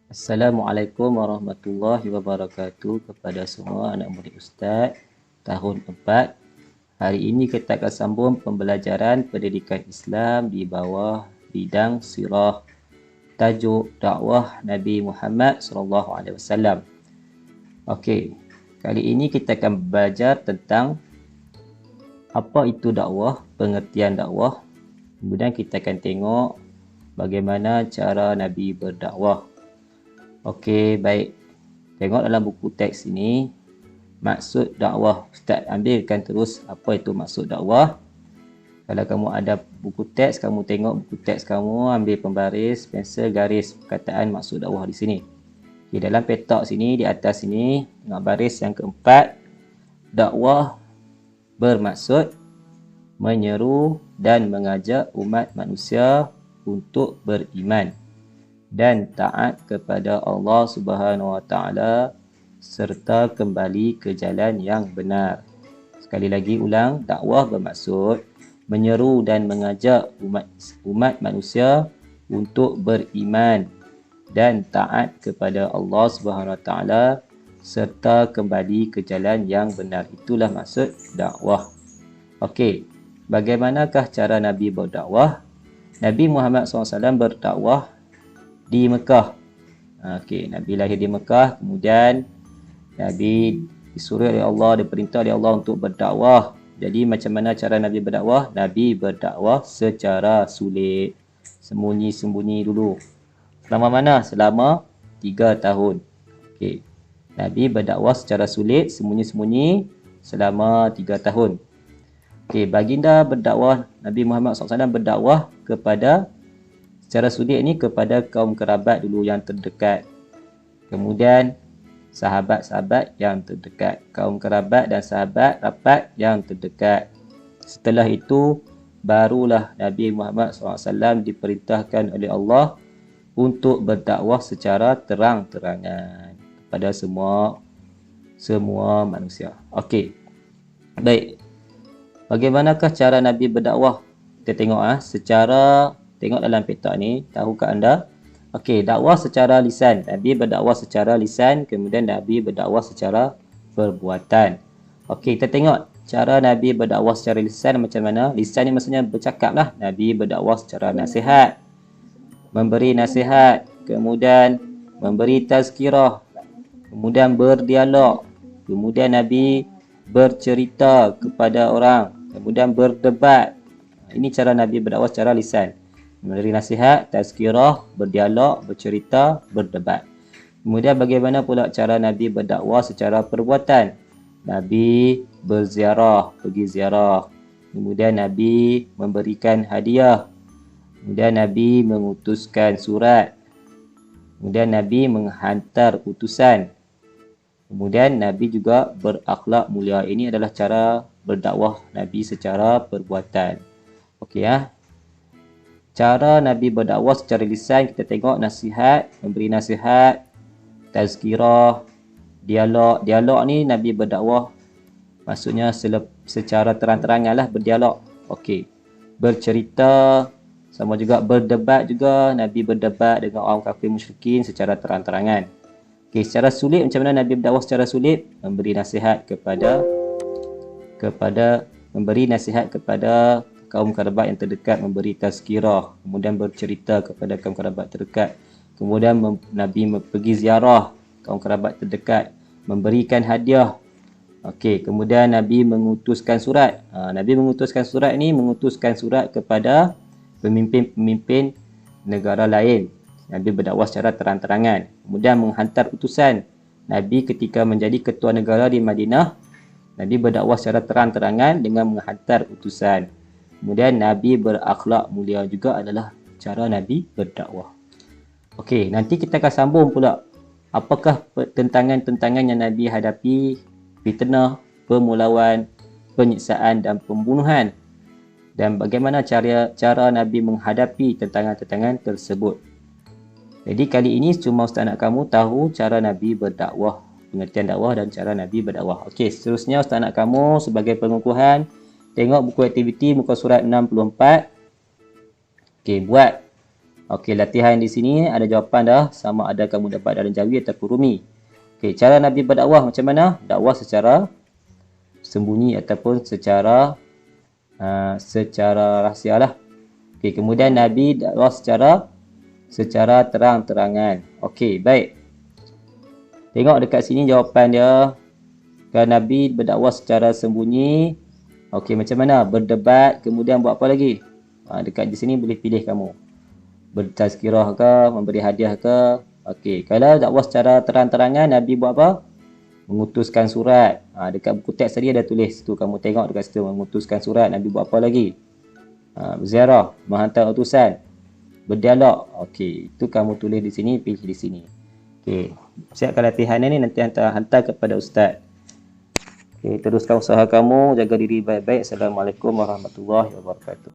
Assalamualaikum warahmatullahi wabarakatuh kepada semua anak murid Ustaz tahun 4. Hari ini kita akan sambung pembelajaran pendidikan Islam di bawah bidang sirah, tajuk dakwah Nabi Muhammad SAW. Okey, kali ini kita akan belajar tentang apa itu dakwah, pengertian dakwah. Kemudian kita akan tengok bagaimana cara Nabi berdakwah. Okey, baik. Tengok dalam buku teks ini, maksud dakwah. Ustaz ambilkan terus apa itu maksud dakwah. Kalau kamu ada buku teks, kamu tengok buku teks kamu, ambil pembaris, pensel, garis perkataan maksud dakwah di sini. Okey, dalam petak sini, di atas sini, tengok baris yang keempat. Dakwah bermaksud menyeru dan mengajak umat manusia untuk beriman dan taat kepada Allah Subhanahu Wa Taala serta kembali ke jalan yang benar. Sekali lagi ulang, dakwah bermaksud menyeru dan mengajak umat manusia untuk beriman dan taat kepada Allah Subhanahu Wa Taala serta kembali ke jalan yang benar. Itulah maksud dakwah. Okey, bagaimanakah cara Nabi berdakwah? Nabi Muhammad SAW berdakwah di Mekah. Okey, Nabi lahir di Mekah, kemudian Nabi disuruh oleh Allah, diperintah oleh Allah untuk berdakwah. Jadi macam mana cara Nabi berdakwah? Nabi berdakwah secara sulit, sembunyi-sembunyi dulu. Selama mana? Selama 3 tahun. Okey. Nabi berdakwah secara sulit, sembunyi-sembunyi selama 3 tahun. Okey, baginda berdakwah, Nabi Muhammad SAW berdakwah kepada secara sulit ni kepada kaum kerabat dulu yang terdekat. Kemudian sahabat-sahabat yang terdekat. Kaum kerabat dan sahabat rapat yang terdekat. Setelah itu, barulah Nabi Muhammad SAW diperintahkan oleh Allah untuk berdakwah secara terang-terangan kepada semua manusia. Okey. Baik. Bagaimanakah cara Nabi berdakwah? Kita tengok tengok dalam petak ni, tahukah anda? Okey, dakwah secara lisan. Nabi berdakwah secara lisan, kemudian Nabi berdakwah secara perbuatan. Okey, kita tengok cara Nabi berdakwah secara lisan macam mana. Lisan ni maksudnya bercakap lah. Nabi berdakwah secara nasihat, memberi nasihat, kemudian memberi tazkirah, kemudian berdialog, kemudian Nabi bercerita kepada orang, kemudian berdebat. Ini cara Nabi berdakwah secara lisan. Memberi nasihat, tazkirah, berdialog, bercerita, berdebat. Kemudian bagaimana pula cara Nabi berdakwah secara perbuatan? Nabi berziarah, pergi ziarah. Kemudian Nabi memberikan hadiah. Kemudian Nabi mengutuskan surat. Kemudian Nabi menghantar utusan. Kemudian Nabi juga berakhlak mulia. Ini adalah cara berdakwah Nabi secara perbuatan. Okey ya. Cara Nabi berdakwah secara lisan, kita tengok nasihat, memberi nasihat, tazkirah, dialog. Dialog ni Nabi berdakwah maksudnya secara terang-terangan lah berdialog. Okey. Bercerita, sama juga berdebat juga. Nabi berdebat dengan orang kafir musyrikin secara terang-terangan. Okey, secara sulit macam mana Nabi berdakwah secara sulit? Memberi nasihat kepada kaum kerabat yang terdekat, memberi tazkirah, kemudian bercerita kepada kaum kerabat terdekat, kemudian Nabi pergi ziarah kaum kerabat terdekat, memberikan hadiah. Okey, kemudian Nabi mengutuskan surat. Nabi mengutuskan surat ni, mengutuskan surat kepada pemimpin-pemimpin negara lain. Nabi berdakwah secara terang-terangan. Kemudian menghantar utusan. Nabi ketika menjadi ketua negara di Madinah, Nabi berdakwah secara terang-terangan dengan menghantar utusan. Kemudian Nabi berakhlak mulia juga adalah cara Nabi berdakwah. Okey, nanti kita akan sambung pula. Apakah tentangan-tentangan yang Nabi hadapi? Fitnah, pemulauan, penyiksaan dan pembunuhan. Dan bagaimana cara Nabi menghadapi tentangan-tentangan tersebut. Jadi kali ini cuma Ustaz nak kamu tahu cara Nabi berdakwah, pengertian dakwah dan cara Nabi berdakwah. Okey, seterusnya Ustaz nak kamu sebagai pengukuhan, tengok buku aktiviti muka surat 64. Okey, buat Okey, latihan di sini ada jawapan dah, sama ada kamu dapat dalam Jawi ataupun Rumi. Okey, cara Nabi berdakwah macam mana? Dakwah secara sembunyi ataupun secara rahsia lah. Okey, kemudian Nabi dakwah secara terang-terangan. Okey, baik. Tengok dekat sini jawapan dia. Kan Nabi berdakwah secara sembunyi. Okey, macam mana? Berdebat, kemudian buat apa lagi? Dekat di sini boleh pilih kamu. Bertazkirah ke, memberi hadiah ke. Okey, kalau dakwah secara terang-terangan, Nabi buat apa? Mengutuskan surat. Dekat buku teks tadi ada tulis tu, kamu tengok dekat situ, mengutuskan surat. Nabi buat apa lagi? Berziarah, menghantar utusan, berdialog. Okey, itu kamu tulis di sini, pilih di sini. Okey, siapkan latihan ni, nanti hantar kepada ustaz. Okey, teruskan usaha kamu, jaga diri baik-baik. Assalamualaikum warahmatullahi wabarakatuh.